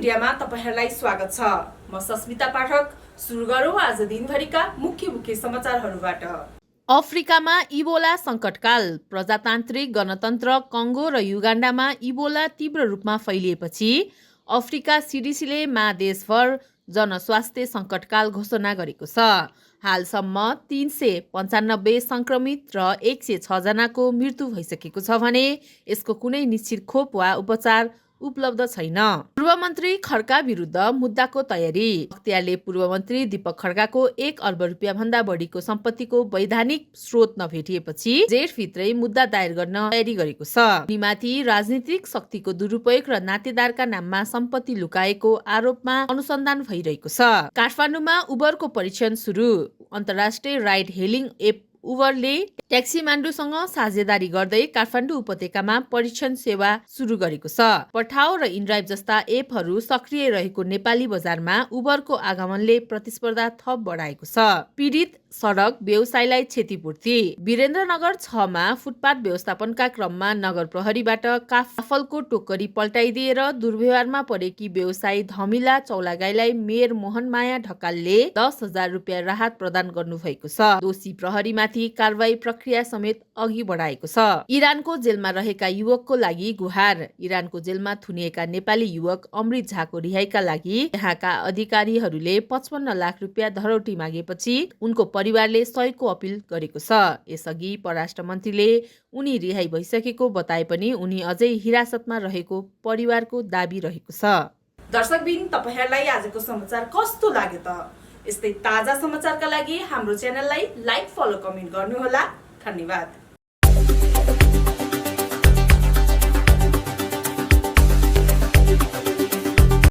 मिडियामा तपाईहरुलाई स्वागत छ। म सस्मिता पाठक। सुरु गरौँ आज दिनभरिका मुख्य समाचारहरूबाट। अफ्रिकामा इबोला संकटकाल। प्रजातान्त्रिक गणतन्त्र कङ्गो र युगान्डामा इबोला तीव्र रूपमा फैलिएपछि अफ्रिका सीडीसीले महादेशभर जनस्वास्थ्य संकटकाल घोषणा गरेको छ। हालसम्म 395 संक्रमित र 106 जनाको मृत्यु भइसकेको छ भने यसको कुनै निश्चित खोप वा उपचार उपलब्ध छैन। पूर्व मन्त्री खड्का विरुद्ध मुद्दाको तयारी। अख्तियारले पूर्व मन्त्री दीपक खड्काको 1 अर्ब रुपियाँ भन्दा बढीको सम्पत्तिको वैधानिक स्रोत नभेटिएपछि जेठभित्रै मुद्दा दायर गर्न तयारी गरेको छ। उनीमाथि राजनीतिक शक्तिको दुरुपयोग र नातेदारका नाममा सम्पत्ति लुकाएको आरोपमा अनुसन्धान भइरहेको छ। काठमाडौँमा उबरको परीक्षण सुरु। अन्तर्राष्ट्रिय राइड हेलिङ एप उबरले ट्याक्सीमान्डुसँग साझेदारी गर्दै काठमाडौँ उपत्यकामा परीक्षण सेवा सुरु गरेको छ। पठाओ र इनड्राइभ जस्ता एपहरू सक्रिय रहेको नेपाली बजारमा उबरको आगमनले प्रतिस्पर्धा थप बढाएको छ। पीडित सडक व्यवसायलाई क्षतिपूर्ति। वीरेन्द्रनगर 6 मा फुटपाथ व्यवस्थापनका क्रममा नगर प्रहरीबाट काफलको टोकरी पल्टाइदिएर दुर्व्यवहारमा परेकी व्यवसायी धमिला चौलागाईलाई मेयर मोहनमाया ढकालले 10,000 रुपियाँ राहत प्रदान गर्नुभएको छ। दोषी प्रहरीमाथि कारबाही प्रक्रिया समेत अघि बढाएको छ। इरानको जेलमा रहेका युवकको लागि गुहार। इरानको जेलमा थुनिएका नेपाली युवक अमृत झाको रिहाइका लागि यहाँका अधिकारीहरूले 55 लाख रुपियाँ धरौटी मागेपछि उनको परिवारले सहयोगको अपील गरेको छ। यसअघि परराष्ट्र मन्त्रीले उनी रिहाई भइसकेको बताए पनि उनी अझै हिरासतमा रहेको परिवारको दाबी रहेको छ। दर्शकबिन, तपाईहरुलाई आजको समाचार कस्तो लाग्यो त? यस्तै ताजा समाचारका लागि हाम्रो च्यानललाई लाइक, फलो, कमेन्ट गर्नुहोला। धन्यवाद।